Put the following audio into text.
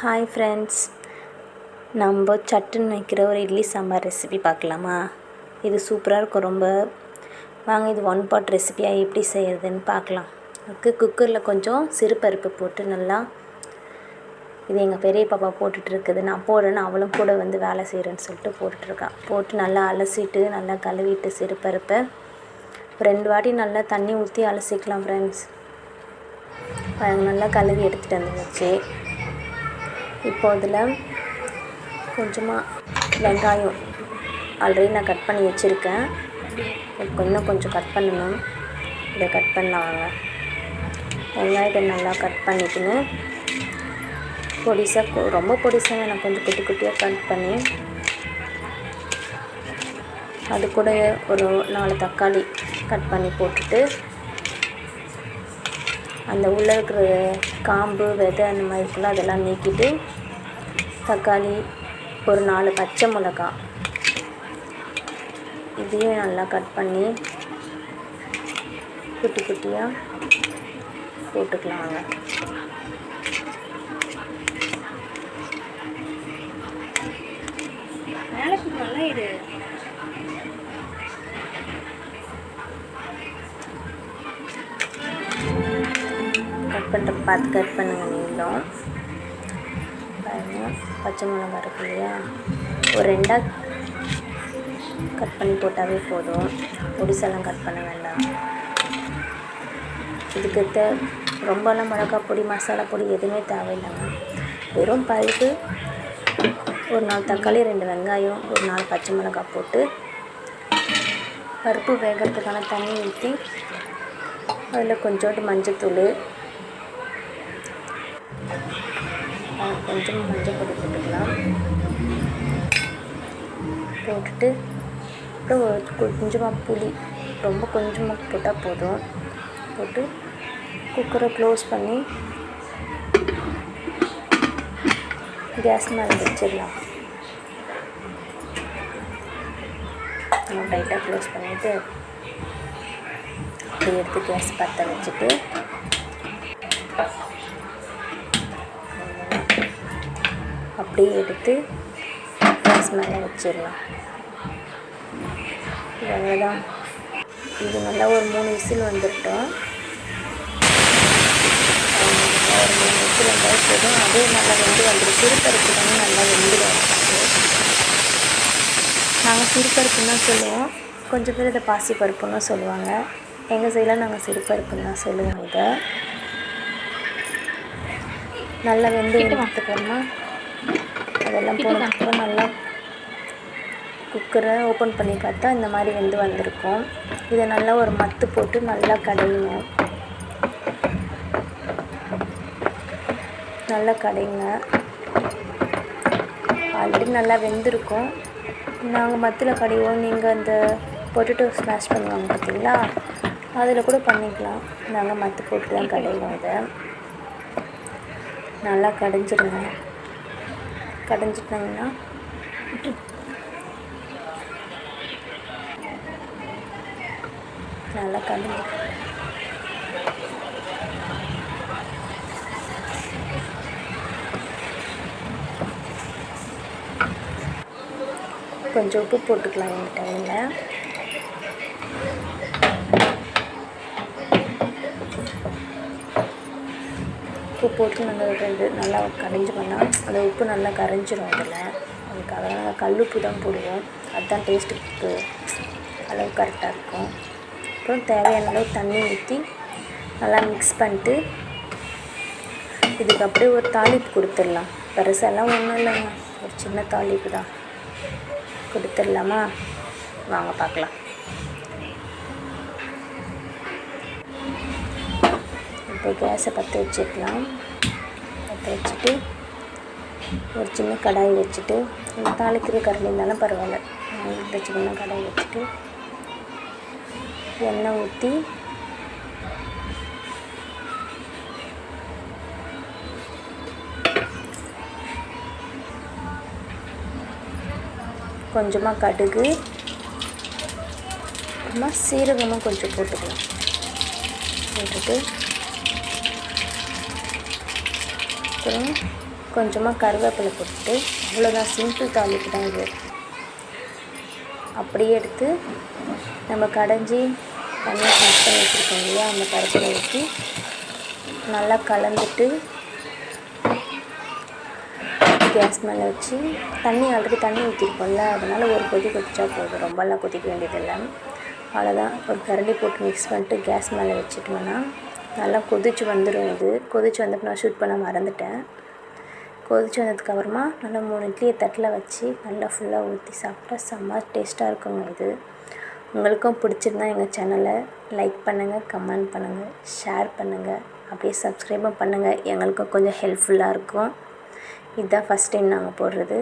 Hi friends, நம்ம சட்டுன்னு வைக்கிற ஒரு இட்லி சாம்பார் ரெசிபி பார்க்கலாமா? இது சூப்பராக இருக்கும் ரொம்ப. வாங்க இது 1 பாட் ரெசிபியாக எப்படி செய்கிறதுன்னு பார்க்கலாம். அதுக்கு குக்கரில் கொஞ்சம் சிறுபருப்பு போட்டு நல்லா, இது எங்கள் பெரிய பாப்பா போட்டுட்ருக்குது, நான் போடுறேன்னு அவளும் கூட வந்து வேலை செய்கிறேன்னு சொல்லிட்டு போட்டுட்ருக்கான். போட்டு நல்லா அலசிட்டு நல்லா கழுவிட்டு சிறுபருப்பை 2 வாட்டி நல்லா தண்ணி ஊற்றி அலசிக்கலாம் ஃப்ரெண்ட்ஸ். நல்லா கழுவி எடுத்துகிட்டு வந்துச்சு. இப்போ அதில் கொஞ்சமாக வெங்காயம் ஆல்ரெடி நான் கட் பண்ணி வச்சுருக்கேன். இன்னும் கொஞ்சம் கட் பண்ணணும். இதை கட் பண்ணலாம் வாங்க. வெங்காயத்தை நல்லா கட் பண்ணிக்கின்னு பொடிசாக, ரொம்ப பொடிசாக வேணாம், கொஞ்சம் குட்டி குட்டியாக கட் பண்ணி அது கூட ஒரு 4 தக்காளி கட் பண்ணி போட்டுட்டு, அந்த உள்ளே இருக்கிற காம்பு விதை அந்த மாதிரி இருக்குல்ல அதெல்லாம் நீக்கிட்டு, தக்காளி ஒரு 4 பச்சை மிளகாய் இதையும் நல்லா கட் பண்ணி குட்டி குட்டியாக போட்டுக்கலாங்க. நல்லா இது கட் பண்ணுற பார்த்து கட் பண்ணுங்கள். நீங்களும் பாருங்கள், பச்சை மிளகா இருக்கு இல்லையா, ஒரு 2 கட் பண்ணி போட்டாவே போதும். பொடிசெல்லாம் கட் பண்ண வேண்டாம். இதுக்கு ரொம்பலாம் மிளகா பொடி மசாலா பொடி எதுவுமே தேவையில்லைங்க. வெறும் பருப்பு, ஒரு 4 தக்காளி, 2 வெங்காயம், ஒரு 4 பச்சை மிளகாய் போட்டு பருப்பு வேகிறதுக்கான தண்ணி ஊற்றி அதில் கொஞ்சோண்டு மஞ்சத்தூள், கொஞ்சம் மஞ்சள் பொடி போட்டுக்கலாம். போட்டுட்டு அப்புறம் கொஞ்சமாக புளி, ரொம்ப கொஞ்சமாக போட்டால் போதும். போட்டு குக்கரை க்ளோஸ் பண்ணி கேஸ் மேலே வச்சிடலாம். நம்ம டைட்டாக க்ளோஸ் பண்ணிவிட்டு அப்படி எடுத்து கேஸ் பற்ற வச்சுட்டு அப்படியே எடுத்து கேஸ் மேலே வச்சிடலாம். அவ்வளோதான். இது நல்லா ஒரு 3 விசில் வந்துட்டோம். ஒரு 3 விசில் வந்தால் போதும். அதே நல்லா வெந்து வந்துடும். சிறுபருப்பு தானே நல்லா வெந்துடும். நாங்கள் சிறுபருப்புன்னு தான் சொல்லுவோம். கொஞ்சம் பேர் இதை பாசிப்பருப்புன்னு சொல்லுவாங்க. எங்கள் சைடில் நாங்கள் சிறுபருப்புன்னு தான் சொல்லுவோம். இதை நல்லா வெந்து எடுத்துக்கோமா. அதெல்லாம் போனதுக்கப்புறம் நல்லா குக்கரை ஓப்பன் பண்ணி பார்த்தா இந்த மாதிரி வந்திருக்கும். இதை நல்லா ஒரு மத்து போட்டு நல்லா கடையுங்க. நல்லா கடைங்க. ஆல்ரெடி நல்லா வெந்திருக்கும். நாங்கள் மத்தில் கடைவோம். நீங்கள் அந்த பொட்டேட்டோ ஸ்மாஷ் பண்ணுவாங்க பார்த்தீங்களா, அதில் கூட பண்ணிக்கலாம். நாங்கள் மத்து போட்டு தான் கடைவோம். இதை நல்லா கடைஞ்சிருங்க. கடைஞ்சிட்டாங்கன்னா நல்லா கடைஞ்சி கொஞ்சம் உப்பு போட்டுக்கலாம். இந்த டைமில் உப்பு போட்டு நல்லா கடைஞ்சி பண்ணால் அந்த உப்பு நல்லா கரைஞ்சிரும். அதில் அதுக்காக நாங்கள் கல்லுப்பு தான் போடுவோம். அதுதான் டேஸ்ட்டுக்கு அளவு கரெக்டாக இருக்கும். அப்புறம் தேவையான அளவு தண்ணி ஊற்றி நல்லா மிக்ஸ் பண்ணிட்டு இதுக்கு அப்படியே ஒரு தாளிப்பு கொடுத்துடலாம். பெருசெல்லாம் ஒன்றும் இல்லைங்க, ஒரு சின்ன தாளிப்பு தான். கொடுத்துடலாமா? வாங்க பார்க்கலாம். இப்போ கேஸை பற்ற வச்சுக்கலாம். பற்ற வச்சுட்டு ஒரு சின்ன கடாய் வச்சுட்டு, தாளிக்கிற கரண்டி இருந்தாலும் பரவாயில்ல, இந்த சின்ன கடாய் வச்சுட்டு எண்ணெய் ஊற்றி கொஞ்சமாக கடுகு, அப்புறமா சீரகமும் கொஞ்சம் போட்டுக்கலாம். போட்டுட்டு அப்புறம் கொஞ்சமாக கருவேப்பிலை போட்டுட்டு அவ்வளோதான், சிம்பிள் தாளிப்பு தான் இது. அப்படியே எடுத்து நம்ம கடைஞ்சி தண்ணியை மிக்ஸ் பண்ணி வச்சுருக்கோம் இல்லையா, அந்த பருப்பில் ஊற்றி நல்லா கலந்துட்டு கேஸ் மேலே வச்சு ஆல்ரெடி தண்ணி ஊற்றிருக்கோம்ல, அதனால் ஒரு கொதி கொதிச்சா போதும், ரொம்பலாம் கொதிக்க வேண்டியதில்லை. அவ்வளோதான், ஒரு கரண்டி போட்டு மிக்ஸ் பண்ணிட்டு கேஸ் மேலே வச்சுட்டோம்னா நல்லா கொதிச்சு வந்துடும். இது கொதிச்சு வந்தப்போ நான் ஷூட் பண்ண மறந்துட்டேன். கொதிச்சு வந்ததுக்கப்புறமா நல்லா 3 இட்லியை தட்டில் வச்சு நல்லா ஃபுல்லாக ஊற்றி சாப்பிட்டா செம்ம டேஸ்ட்டாக இருக்குங்க. இது உங்களுக்கும் பிடிச்சிருந்தா எங்கள் சேனலை லைக் பண்ணுங்கள், கமெண்ட் பண்ணுங்கள், ஷேர் பண்ணுங்கள், அப்படியே சப்ஸ்கிரைபும் பண்ணுங்கள். எங்களுக்கும் கொஞ்சம் ஹெல்ப்ஃபுல்லாக இருக்கும். இதுதான் ஃபஸ்ட் டைம் நாங்கள் போடுறது.